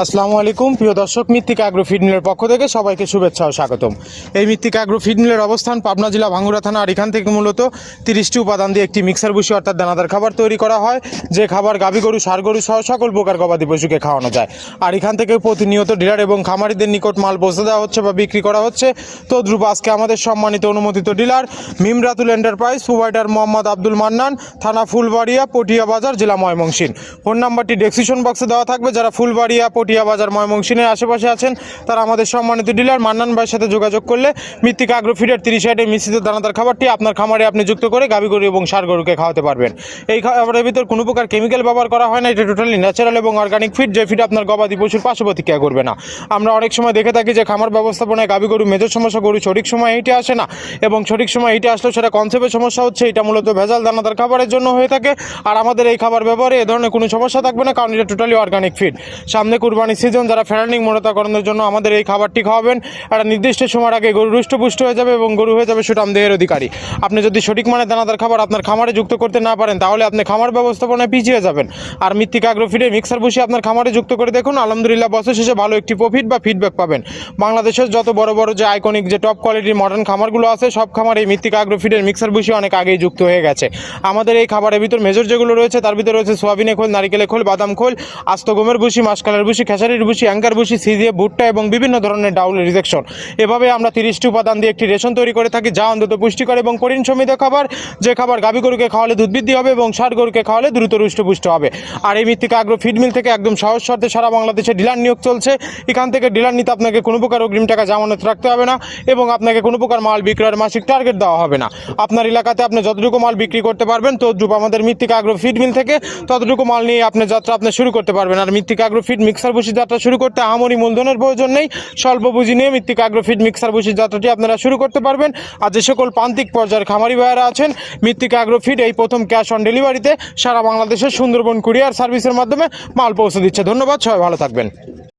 আসসালামু আলাইকুম প্রিয় দর্শক, মৃত্তিকা অ্যাগ্রো ফিড মিলের পক্ষ থেকে সবাইকে শুভেচ্ছা ও স্বাগতম। এই মৃত্তিকা অ্যাগ্রো ফিড মিলের অবস্থান পাবনা জেলা ভাঙ্গুড়া থানা, আর এখান থেকে মূলত 30টি উপাদান দিয়ে একটি মিক্সার ভুসি অর্থাৎ দানাদার খাবার তৈরি করা হয়, যে খাবার গাভী গরু, ষাঁড় গরু সহ সকল প্রকার গবাদি পশুকে খাওয়ানো যায়। আর এখান থেকে প্রতিনিয়ত ডিলার এবং খামারিদের নিকট মাল পৌঁছে দেওয়া হচ্ছে বা বিক্রি করা হচ্ছে। তো দ্রুপ আজকে আমাদের সম্মানিত অনুমোদিত dealer Mimratul enterprise, provider Mohammad Abdul Mannan, থানা ফুলবাড়িয়া, পটিয়া বাজার, জেলা ময়মনসিংহ। ফোন নাম্বারটি ডেসক্রিপশন বক্সে দেওয়া থাকবে। যারা ফুলবাড়িয়া, পটিয়া বাজার, ময়মনসিংহের আশেপাশে আছেন তারা আমাদের সম্মানিত ডিলার মান্নান ভাইয়ের সাথে যোগাযোগ করলে মৃত্তিকা অ্যাগ্রো ফিডের 30 আইটেম মিশ্রিত দানাদার খাবারটি আপনার খামারে আপনি যুক্ত করে গাভী গরু এবং ষাঁড় গরুকে খাওয়াতে পারবেন। এই খাবারের ভিতর কোনো প্রকার কেমিক্যাল ব্যবহার করা হয় না। এটা টোটালি ন্যাচারাল এবং অর্গানিক ফিড, যে ফিড আপনার গবাদি পশুর পার্শ্ব প্রতিক্রিয়া করবে না। আমরা অনেক সময় দেখে থাকি যে খামার ব্যবস্থাপনায় গাভী গরু মেজর সমস্যা, গরু সঠিক সময় এইটা আসে না, এবং সঠিক সময় এইটা আসলেও সেটা কনসেপ্টের সমস্যা হচ্ছে। এটা মূলত ভেজাল দানাদার খাবারের জন্য হয়ে থাকে। আর আমাদের এই খাবার ব্যবহারে এ ধরনের কোনো সমস্যা থাকবে না, কারণ এটা টোটালি অর্গানিক ফিড। সামনে কুরবানি সিজন, যারা ফেরানিং মোড়তাকরণের জন্য আমাদের এই খাবারটি খাওয়াবেন, একটা নির্দিষ্ট সময়ের আগে গরু রুষ্টপুষ্ট হয়ে যাবে এবং গরু হয়ে যাবে সুঠাম দেহের অধিকারী। আপনি যদি সঠিক মানে দানাদার খাবার আপনার খামারে যুক্ত করতে না পারেন, তাহলে আপনি খামার ব্যবস্থাপনায় পিছিয়ে যাবেন। আর মৃত্তিকা অ্যাগ্রো ফিডে মিক্সার ভুসি আপনার খামারে যুক্ত করে দেখুন, আলহামদুলিল্লাহ বছর শেষে ভালো একটি প্রফিট বা ফিডব্যাক পাবেন। বাংলাদেশের যত বড় বড় যে আইকনিক, যে টপ কোয়ালিটির মডার্ন খামারগুলো আছে, সব খামারে এই মৃত্তিকা অ্যাগ্রো ফিডের মিক্সার ভুসি অনেক আগেই যুক্ত হয়ে গেছে। আমাদের এই খাবারের ভিতর মেজর যেগুলো রয়েছে, তার ভিতরে রয়েছে সোয়াবিনের খোল, নারিকেলের খোল, বাদাম খোল, আস্ত গমের ভুসি, মাসকালের ভুসি, খেসারির ভুসি, অ্যাঙ্কার ভুসি, সিজিএ, ভুট্টা এবং বিভিন্ন ধরনের ডাউল রিজেকশন। এভাবে আমরা 30টি উপাদান দিয়ে একটি রেশন তৈরি করে থাকি, যা অন্তত পুষ্টিকর এবং পরিণ সমৃদ্ধ খাবার, যে খাবার গাভী গরুকে খাওয়ালে দুধ বৃদ্ধি হবে এবং ষাঁড় গরুকে খাওয়ালে দ্রুত রুষ্টপুষ্ট হবে। আর এই মৃত্তিকা অ্যাগ্রো ফিড মিল থেকে একদম সহজ শর্তে সারা বাংলাদেশে ডিলার নিয়োগ চলছে। এখান থেকে ডিলার নিতে আপনাকে কোনো প্রকার অগ্রিম টাকা জামানত রাখতে হবে না, এবং আপনাকে কোনো প্রকার মাল বিক্রয়ের মাসিক টার্গেট দেওয়া হবে না। আপনার এলাকাতে আপনি যতটুকু মাল বিক্রি করতে পারবেন, তদ্রুপ আমাদের মৃত্তিকা অ্যাগ্রো ফিড মিল থেকে ততটুকু মাল নিয়ে আপনি যাত্রা আপনি শুরু করতে পারবেন। আর মৃত্তিকা অ্যাগ্রো ফিড মিক্সার ভুসি যাত্রা শুরু করতে আহামরি মূলধনের প্রয়োজন নেই। স্বল্প পুঁজি নিয়ে মৃত্তিকা অ্যাগ্রো ফিড মিক্সার ভুসির যাত্রাটি আপনারা শুরু করতে পারবেন। আর যে সকল প্রান্তিক পর্যায়ের খামারি ভাইয়েরা আছেন, মৃত্তিকা অ্যাগ্রো ফিড এই প্রথম ক্যাশ অন ডেলিভারিতে সারা বাংলাদেশের সুন্দরবন কুরিয়ার সার্ভিসের মাধ্যমে মাল পৌঁছে দিচ্ছে। ধন্যবাদ, সবাই ভালো থাকবেন।